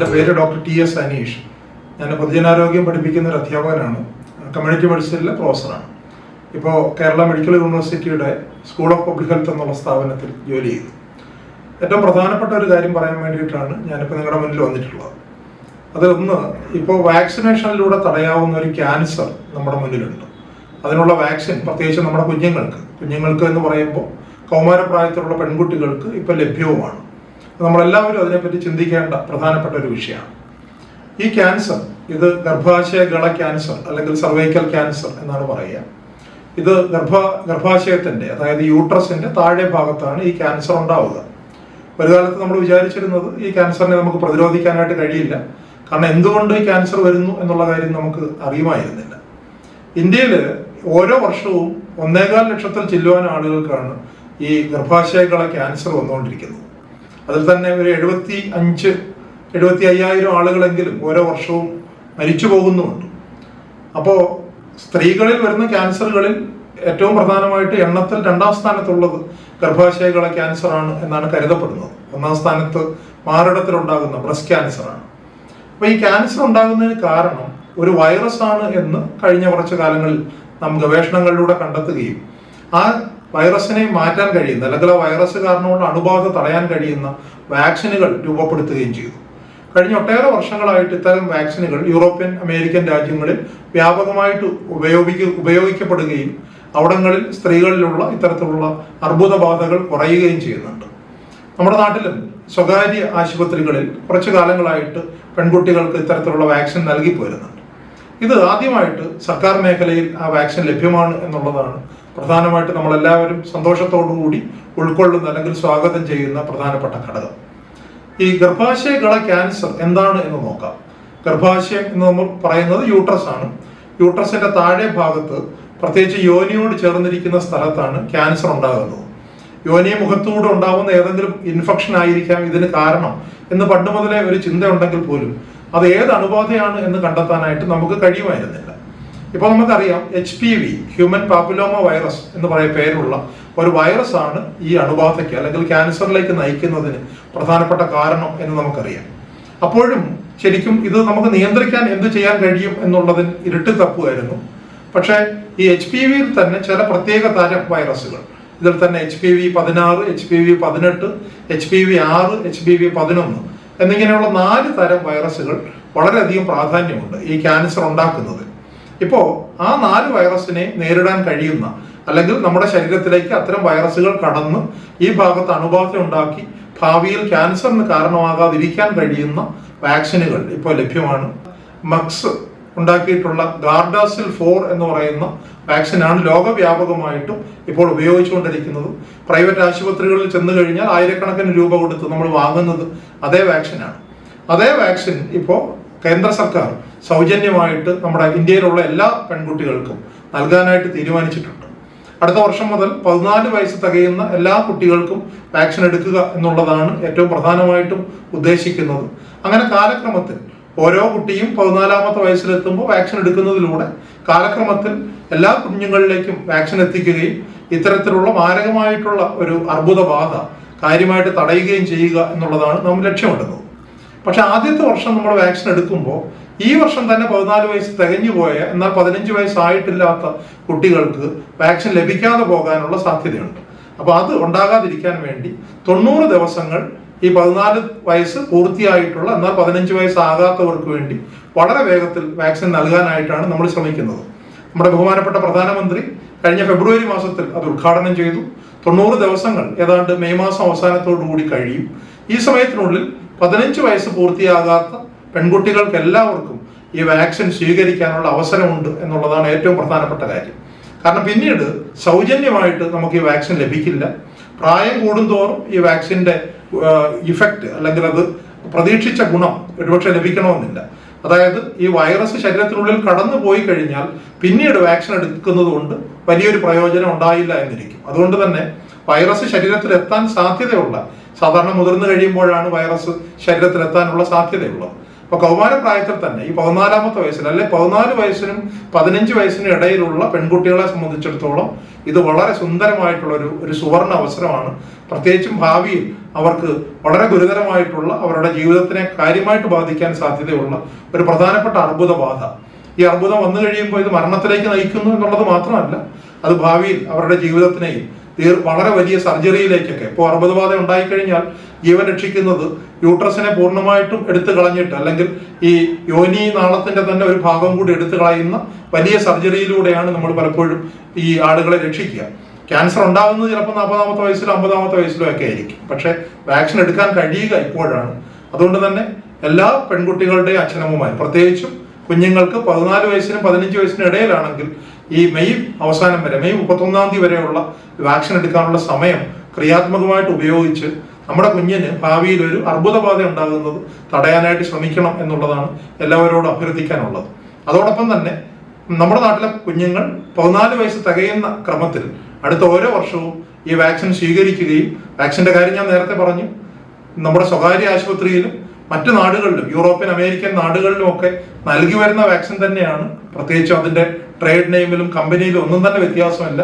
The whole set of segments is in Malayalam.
എൻ്റെ പേര് ഡോക്ടർ ടി.എസ്. അനീഷ്. ഞാൻ പൊതുജനാരോഗ്യം പഠിപ്പിക്കുന്ന ഒരു അധ്യാപകനാണ്. കമ്മ്യൂണിറ്റി മെഡിസിനിലെ പ്രൊഫസറാണ്. ഇപ്പോൾ കേരള മെഡിക്കൽ യൂണിവേഴ്സിറ്റിയുടെ സ്കൂൾ ഓഫ് പബ്ലിക് ഹെൽത്ത് എന്നുള്ള സ്ഥാപനത്തിൽ ജോലി ചെയ്തു. ഏറ്റവും പ്രധാനപ്പെട്ട ഒരു കാര്യം പറയാൻ വേണ്ടിയിട്ടാണ് ഞാനിപ്പോൾ നിങ്ങളുടെ മുന്നിൽ വന്നിട്ടുള്ളത്. അതൊന്ന്, ഇപ്പോൾ വാക്സിനേഷനിലൂടെ തടയാവുന്ന ഒരു ക്യാൻസർ നമ്മുടെ മുന്നിലുണ്ട്. അതിനുള്ള വാക്സിൻ പ്രത്യേകിച്ച് നമ്മുടെ കുഞ്ഞുങ്ങൾക്ക് എന്ന് പറയുമ്പോൾ കൗമാരപ്രായത്തിലുള്ള പെൺകുട്ടികൾക്ക് ഇപ്പോൾ ലഭ്യവുമാണ്. നമ്മളെല്ലാവരും അതിനെപ്പറ്റി ചിന്തിക്കേണ്ട പ്രധാനപ്പെട്ട ഒരു വിഷയമാണ്. ഈ ക്യാൻസർ, ഇത് ഗർഭാശയഗള ക്യാൻസർ അല്ലെങ്കിൽ സർവൈക്കൽ ക്യാൻസർ എന്നാണ് പറയുക. ഇത് ഗർഭാശയത്തിൻ്റെ, അതായത് യൂട്രസിൻ്റെ താഴെ ഭാഗത്താണ് ഈ ക്യാൻസർ ഉണ്ടാവുക. ഒരു കാലത്ത് നമ്മൾ വിചാരിച്ചിരുന്നത് ഈ ക്യാൻസറിനെ നമുക്ക് പ്രതിരോധിക്കാനായിട്ട് കഴിയില്ല, കാരണം എന്തുകൊണ്ട് ഈ ക്യാൻസർ വരുന്നു എന്നുള്ള കാര്യം നമുക്ക് അറിയുമായിരുന്നില്ല. ഇന്ത്യയിൽ ഓരോ വർഷവും 1.25 ലക്ഷത്തിൽ ചെല്ലുവാൻ ആളുകൾക്കാണ് ഈ ഗർഭാശയഗള ക്യാൻസർ വന്നുകൊണ്ടിരിക്കുന്നത്. അതിൽ തന്നെ ഒരു 75,000 ആളുകളെങ്കിലും ഓരോ വർഷവും മരിച്ചു പോകുന്നുമുണ്ട്. അപ്പോൾ സ്ത്രീകളിൽ വരുന്ന ക്യാൻസറുകളിൽ ഏറ്റവും പ്രധാനമായിട്ട് എണ്ണത്തിൽ 2ാം സ്ഥാനത്തുള്ളത് ഗർഭാശയഗള ക്യാൻസർ ആണ് എന്നാണ് കരുതപ്പെടുന്നത്. 1ാം സ്ഥാനത്ത് മാറിടത്തിലുണ്ടാകുന്ന ബ്രസ്റ്റ് ക്യാൻസറാണ്. അപ്പോൾ ഈ ക്യാൻസർ ഉണ്ടാകുന്നതിന് കാരണം ഒരു വൈറസ് ആണ് എന്ന് കഴിഞ്ഞ കുറച്ച് കാലങ്ങളിൽ നാം ഗവേഷണങ്ങളിലൂടെ കണ്ടെത്തുകയും ആ വൈറസിനെ മാറ്റാൻ കഴിയുന്ന, അല്ലെങ്കിൽ ആ വൈറസ് കാരണമുള്ള അണുബാധ തടയാൻ കഴിയുന്ന വാക്സിനുകൾ രൂപപ്പെടുത്തുകയും ചെയ്തു. കഴിഞ്ഞ ഒട്ടേറെ വർഷങ്ങളായിട്ട് ഇത്തരം വാക്സിനുകൾ യൂറോപ്യൻ, അമേരിക്കൻ രാജ്യങ്ങളിൽ വ്യാപകമായിട്ട് ഉപയോഗിക്കപ്പെടുകയും അവിടങ്ങളിൽ സ്ത്രീകളിലുള്ള ഇത്തരത്തിലുള്ള അർബുദബാധകൾ കുറയുകയും ചെയ്യുന്നുണ്ട്. നമ്മുടെ നാട്ടിലും സ്വകാര്യ ആശുപത്രികളിൽ കുറച്ചു കാലങ്ങളായിട്ട് പെൺകുട്ടികൾക്ക് ഇത്തരത്തിലുള്ള വാക്സിൻ നൽകി പോരുന്നുണ്ട്. ഇത് ആദ്യമായിട്ട് സർക്കാർ മേഖലയിൽ ആ വാക്സിൻ ലഭ്യമാണ് എന്നുള്ളതാണ് പ്രധാനമായിട്ട് നമ്മളെല്ലാവരും സന്തോഷത്തോടു കൂടി ഉൾക്കൊള്ളുന്ന അല്ലെങ്കിൽ സ്വാഗതം ചെയ്യുന്ന പ്രധാനപ്പെട്ട ഘടകം. ഈ ഗർഭാശയഗള ക്യാൻസർ എന്താണ് എന്ന് നോക്കാം. ഗർഭാശയം എന്ന് നമ്മൾ പറയുന്നത് യൂട്രസ് ആണ്. യൂട്രസിന്റെ താഴെ ഭാഗത്ത്, പ്രത്യേകിച്ച് യോനിയോട് ചേർന്നിരിക്കുന്ന സ്ഥലത്താണ് ക്യാൻസർ ഉണ്ടാകുന്നത്. യോനി മുഖത്തൂടെ ഉണ്ടാകുന്ന ഏതെങ്കിലും ഇൻഫെക്ഷൻ ആയിരിക്കാം ഇതിന് കാരണം എന്ന് പണ്ട് മുതലേ ഒരു ചിന്ത ഉണ്ടെങ്കിൽ പോലും അത് ഏത് അണുബാധയാണ് എന്ന് കണ്ടെത്താനായിട്ട് നമുക്ക് കഴിയുമായിരുന്നില്ല. ഇപ്പോൾ നമുക്കറിയാം, HPV, ഹ്യൂമൻ പാപ്പുലോമ വൈറസ് എന്ന് പറയുന്ന പേരുള്ള ഒരു വൈറസ് ആണ് ഈ അണുബാധയ്ക്ക് അല്ലെങ്കിൽ ക്യാൻസറിലേക്ക് നയിക്കുന്നതിന് പ്രധാനപ്പെട്ട കാരണം എന്ന് നമുക്കറിയാം. അപ്പോഴും ശരിക്കും ഇത് നമുക്ക് നിയന്ത്രിക്കാൻ എന്ത് ചെയ്യാൻ കഴിയും എന്നുള്ളതിന് ഇരുട്ട് തപ്പുമായിരുന്നു. പക്ഷേ ഈ HPV-യിൽ തന്നെ ചില പ്രത്യേക തരം വൈറസുകൾ, ഇതിൽ തന്നെ HPV-16, HPV-18, HPV-6, HPV-11 എന്നിങ്ങനെയുള്ള 4 തരം വൈറസുകൾ വളരെയധികം പ്രാധാന്യമുണ്ട് ഈ ക്യാൻസർ ഉണ്ടാക്കുന്നത്. ഇപ്പോൾ ആ 4 വൈറസിനെ നേരിടാൻ കഴിയുന്ന, അല്ലെങ്കിൽ നമ്മുടെ ശരീരത്തിലേക്ക് അത്തരം വൈറസുകൾ കടന്ന് ഈ ഭാഗത്ത് അണുബാധ ഉണ്ടാക്കി ഭാവിയിൽ ക്യാൻസറിന് കാരണമാകാതിരിക്കാൻ കഴിയുന്ന വാക്സിനുകൾ ഇപ്പോൾ ലഭ്യമാണ്. മക്സ് ഉണ്ടാക്കിയിട്ടുള്ള ഗാർഡാസിൽ 4 എന്ന് പറയുന്ന വാക്സിനാണ് ലോകവ്യാപകമായിട്ടും ഇപ്പോൾ ഉപയോഗിച്ചുകൊണ്ടിരിക്കുന്നത്. പ്രൈവറ്റ് ആശുപത്രികളിൽ ചെന്ന് കഴിഞ്ഞാൽ ആയിരക്കണക്കിന് രൂപ കൊടുത്ത് നമ്മൾ വാങ്ങുന്നത് അതേ വാക്സിനാണ്. അതേ വാക്സിൻ ഇപ്പോൾ കേന്ദ്ര സർക്കാർ സൗജന്യമായിട്ട് നമ്മുടെ ഇന്ത്യയിലുള്ള എല്ലാ പെൺകുട്ടികൾക്കും നൽകാനായിട്ട് തീരുമാനിച്ചിട്ടുണ്ട്. അടുത്ത വർഷം മുതൽ 14 വയസ്സ് തികയുന്ന എല്ലാ കുട്ടികൾക്കും വാക്സിൻ എടുക്കുക എന്നുള്ളതാണ് ഏറ്റവും പ്രധാനമായിട്ടും ഉദ്ദേശിക്കുന്നത്. അങ്ങനെ കാലക്രമത്തിൽ ഓരോ കുട്ടിയും 14ാമത്തെ വയസ്സിലെത്തുമ്പോൾ വാക്സിൻ എടുക്കുന്നതിലൂടെ കാലക്രമത്തിൽ എല്ലാ കുഞ്ഞുങ്ങളിലേക്കും വാക്സിൻ എത്തിക്കുകയും ഇത്തരത്തിലുള്ള മാരകമായിട്ടുള്ള ഒരു അർബുദബാധ കാര്യമായിട്ട് തടയുകയും ചെയ്യുക എന്നുള്ളതാണ് നാം ലക്ഷ്യമിടുന്നത്. പക്ഷെ ആദ്യത്തെ വർഷം നമ്മൾ വാക്സിൻ എടുക്കുമ്പോൾ ഈ വർഷം തന്നെ 14 വയസ്സ് തികഞ്ഞു പോയ, എന്നാൽ 15 വയസ്സായിട്ടില്ലാത്ത കുട്ടികൾക്ക് വാക്സിൻ ലഭിക്കാതെ പോകാനുള്ള സാധ്യതയുണ്ട്. അപ്പോൾ അത് ഉണ്ടാകാതിരിക്കാൻ വേണ്ടി 90 ദിവസങ്ങൾ ഈ 14 വയസ്സ് പൂർത്തിയായിട്ടുള്ള എന്നാൽ 15 വയസ്സാകാത്തവർക്ക് വേണ്ടി വളരെ വേഗത്തിൽ വാക്സിൻ നൽകാനായിട്ടാണ് നമ്മൾ ശ്രമിക്കുന്നത്. നമ്മുടെ ബഹുമാനപ്പെട്ട പ്രധാനമന്ത്രി കഴിഞ്ഞ ഫെബ്രുവരി മാസത്തിൽ അത് ഉദ്ഘാടനം ചെയ്തു. 90 ദിവസങ്ങൾ ഏതാണ്ട് മെയ് മാസം അവസാനത്തോടു കൂടി കഴിയും. ഈ സമയത്തിനുള്ളിൽ 15 വയസ്സ് പൂർത്തിയാകാത്ത പെൺകുട്ടികൾക്ക് എല്ലാവർക്കും ഈ വാക്സിൻ സ്വീകരിക്കാനുള്ള അവസരമുണ്ട് എന്നുള്ളതാണ് ഏറ്റവും പ്രധാനപ്പെട്ട കാര്യം. കാരണം പിന്നീട് സൗജന്യമായിട്ട് നമുക്ക് ഈ വാക്സിൻ ലഭിക്കില്ല. പ്രായം കൂടുന്തോറും ഈ വാക്സിൻ്റെ ഇഫക്റ്റ്, അല്ലെങ്കിൽ അത് പ്രതീക്ഷിച്ച ഗുണം ഒരുപക്ഷെ ലഭിക്കണമെന്നില്ല. അതായത് ഈ വൈറസ് ശരീരത്തിനുള്ളിൽ കടന്നു പോയി കഴിഞ്ഞാൽ പിന്നീട് വാക്സിൻ എടുക്കുന്നത് കൊണ്ട് വലിയൊരു പ്രയോജനം ഉണ്ടായില്ല എന്നിരിക്കും. അതുകൊണ്ട് തന്നെ വൈറസ് ശരീരത്തിലെത്താൻ സാധ്യതയുള്ള, സാധാരണ മുതിർന്നു കഴിയുമ്പോഴാണ് വൈറസ് ശരീരത്തിലെത്താനുള്ള സാധ്യതയുള്ളത്. അപ്പൊ കൗമാര പ്രായത്തിൽ തന്നെ ഈ 14-ാമത്തെ വയസ്സിൽ അല്ലെ 14 വയസ്സിനും 15 വയസ്സിനും ഇടയിലുള്ള പെൺകുട്ടികളെ സംബന്ധിച്ചിടത്തോളം ഇത് വളരെ സുന്ദരമായിട്ടുള്ള ഒരു സുവർണ അവസരമാണ്. പ്രത്യേകിച്ചും ഭാവിയിൽ അവർക്ക് വളരെ ഗുരുതരമായിട്ടുള്ള അവരുടെ ജീവിതത്തിനെ കാര്യമായിട്ട് ബാധിക്കാൻ സാധ്യതയുള്ള ഒരു പ്രധാനപ്പെട്ട അർബുദബാധ. ഈ അർബുദം വന്നു കഴിയുമ്പോൾ ഇത് മരണത്തിലേക്ക് നയിക്കുന്നു എന്നുള്ളത് മാത്രമല്ല, അത് ഭാവിയിൽ അവരുടെ ജീവിതത്തിനെയും വളരെ വലിയ സർജറിയിലേക്കൊക്കെ, ഇപ്പോൾ അർബുദബാധ ഉണ്ടായിക്കഴിഞ്ഞാൽ ജീവൻ രക്ഷിക്കുന്നത് യൂട്രസിനെ പൂർണ്ണമായിട്ടും എടുത്തു കളഞ്ഞിട്ട് അല്ലെങ്കിൽ ഈ യോനി നാളത്തിന്റെ തന്നെ ഒരു ഭാഗം കൂടി എടുത്തു കളയുന്ന വലിയ സർജറിയിലൂടെയാണ് നമ്മൾ പലപ്പോഴും ഈ ആളുകളെ രക്ഷിക്കുക. ക്യാൻസർ ഉണ്ടാകുന്നത് ചിലപ്പോൾ 40-ാമത്തെ വയസ്സിലോ 50-ാമത്തെ വയസ്സിലോ ഒക്കെ ആയിരിക്കും. പക്ഷെ വാക്സിൻ എടുക്കാൻ കഴിയുക ഇപ്പോഴാണ്. അതുകൊണ്ട് തന്നെ എല്ലാ പെൺകുട്ടികളുടെയും അച്ഛനമ്മമാർ, പ്രത്യേകിച്ചും കുഞ്ഞുങ്ങൾക്ക് 14 വയസ്സിനും 15 വയസ്സിനും ഇടയിലാണെങ്കിൽ ഈ മെയ് അവസാനം വരെ, മെയ് 31-ാം തീയതി വരെയുള്ള വാക്സിൻ എടുക്കാനുള്ള സമയം ക്രിയാത്മകമായിട്ട് ഉപയോഗിച്ച് നമ്മുടെ കുഞ്ഞിന് ഭാവിയിൽ ഒരു അർബുദബാധ ഉണ്ടാകുന്നത് തടയാനായിട്ട് ശ്രമിക്കണം എന്നുള്ളതാണ് എല്ലാവരോടും അഭ്യർത്ഥിക്കാനുള്ളത്. അതോടൊപ്പം തന്നെ നമ്മുടെ നാട്ടിലെ കുഞ്ഞുങ്ങൾ 14 വയസ്സ് തികയുന്ന ക്രമത്തിൽ അടുത്ത ഓരോ വർഷവും ഈ വാക്സിൻ സ്വീകരിക്കുകയും, വാക്സിന്റെ കാര്യം ഞാൻ നേരത്തെ പറഞ്ഞു, നമ്മുടെ സ്വകാര്യ ആശുപത്രിയിലും മറ്റു നാടുകളിലും യൂറോപ്യൻ അമേരിക്കൻ നാടുകളിലും ഒക്കെ നൽകി വരുന്ന വാക്സിൻ തന്നെയാണ്. പ്രത്യേകിച്ചും അതിന്റെ ട്രേഡ് നെയിമിലും കമ്പനിയിലും ഒന്നും തന്നെ വ്യത്യാസമില്ല.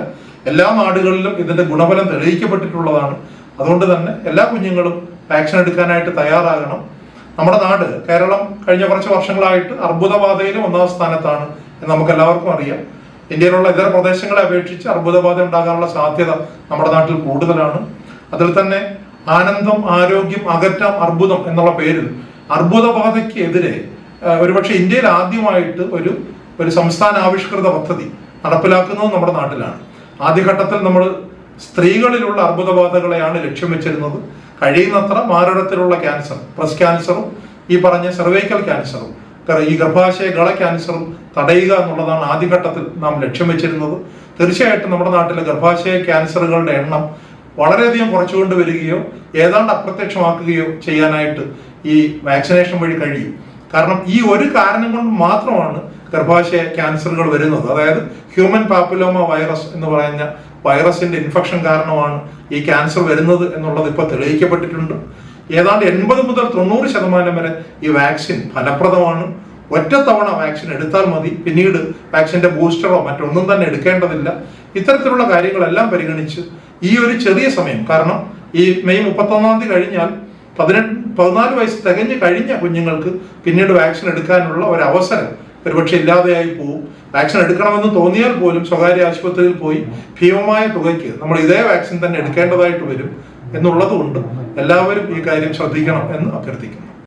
എല്ലാ നാടുകളിലും ഇതിന്റെ ഗുണഫലം തെളിയിക്കപ്പെട്ടിട്ടുള്ളതാണ്. അതുകൊണ്ട് തന്നെ എല്ലാ കുഞ്ഞുങ്ങളും വാക്സിൻ എടുക്കാനായിട്ട് തയ്യാറാകണം. നമ്മുടെ നാട് കേരളം കഴിഞ്ഞ കുറച്ച് വർഷങ്ങളായിട്ട് അർബുദബാധയിലും 1-ാം സ്ഥാനത്താണ് എന്ന് നമുക്ക് എല്ലാവർക്കും അറിയാം. ഇന്ത്യയിലുള്ള ഇതര പ്രദേശങ്ങളെ അപേക്ഷിച്ച് അർബുദബാധ ഉണ്ടാകാനുള്ള സാധ്യത നമ്മുടെ നാട്ടിൽ കൂടുതലാണ്. അതിൽ തന്നെ ആനന്ദം, ആരോഗ്യം, അകറ്റാം അർബുദം എന്നുള്ള പേരിൽ അർബുദബാധയ്ക്ക് എതിരെ ഒരുപക്ഷെ ഇന്ത്യയിൽ ആദ്യമായിട്ട് ഒരു സംസ്ഥാന ആവിഷ്കൃത പദ്ധതി നടപ്പിലാക്കുന്നത് നമ്മുടെ നാട്ടിലാണ്. ആദ്യഘട്ടത്തിൽ നമ്മൾ സ്ത്രീകളിലുള്ള അർബുദബാധകളെയാണ് ലക്ഷ്യം വെച്ചിരുന്നത്. കഴിയുന്നത്ര മാരടത്തിലുള്ള ക്യാൻസർ, ബ്രസ്റ്റ് ക്യാൻസറും ഈ പറഞ്ഞ സെർവൈക്കൽ ക്യാൻസറും ഈ ഗർഭാശയ ഗള ക്യാൻസറും തടയുക എന്നുള്ളതാണ് ആദ്യഘട്ടത്തിൽ നാം ലക്ഷ്യം വെച്ചിരുന്നത്. തീർച്ചയായിട്ടും നമ്മുടെ നാട്ടിലെ ഗർഭാശയ ക്യാൻസറുകളുടെ എണ്ണം വളരെയധികം കുറച്ചുകൊണ്ട് വരികയോ ഏതാണ്ട് അപ്രത്യക്ഷമാക്കുകയോ ചെയ്യാനായിട്ട് ഈ വാക്സിനേഷൻ വഴി കഴിയും. കാരണം ഈ ഒരു കാരണം കൊണ്ട് മാത്രമാണ് ഗർഭാശയ ക്യാൻസറുകൾ വരുന്നത്. അതായത് ഹ്യൂമൻ പാപ്പിലോമ വൈറസ് എന്ന് പറയുന്ന വൈറസിന്റെ ഇൻഫെക്ഷൻ കാരണമാണ് ഈ ക്യാൻസർ വരുന്നത് എന്നുള്ളത് ഇപ്പോൾ തെളിയിക്കപ്പെട്ടിട്ടുണ്ട്. ഏതാണ്ട് 80 മുതൽ 90% വരെ ഈ വാക്സിൻ ഫലപ്രദമാണ്. ഒറ്റത്തവണ വാക്സിൻ എടുത്താൽ മതി, പിന്നീട് വാക്സിന്റെ ബൂസ്റ്ററോ മറ്റൊന്നും തന്നെ എടുക്കേണ്ടതില്ല. ഇത്തരത്തിലുള്ള കാര്യങ്ങളെല്ലാം പരിഗണിച്ച് ഈ ഒരു ചെറിയ സമയം, കാരണം ഈ മെയ് 31-ാം തീയതി കഴിഞ്ഞാൽ 14 വയസ്സ് തികഞ്ഞ് കഴിഞ്ഞ കുഞ്ഞുങ്ങൾക്ക് പിന്നീട് വാക്സിൻ എടുക്കാനുള്ള ഒരു അവസരം ഒരുപക്ഷെ ഇല്ലാതെയായി പോകും. വാക്സിൻ എടുക്കണമെന്ന് തോന്നിയാൽ പോലും സ്വകാര്യ ആശുപത്രിയിൽ പോയി ഭീമമായ തുകയ്ക്ക് നമ്മൾ ഇതേ വാക്സിൻ തന്നെ എടുക്കേണ്ടതായിട്ട് വരും എന്നുള്ളത് കൊണ്ട് എല്ലാവരും ഈ കാര്യം ശ്രദ്ധിക്കണം എന്ന് അഭ്യർത്ഥിക്കുന്നു.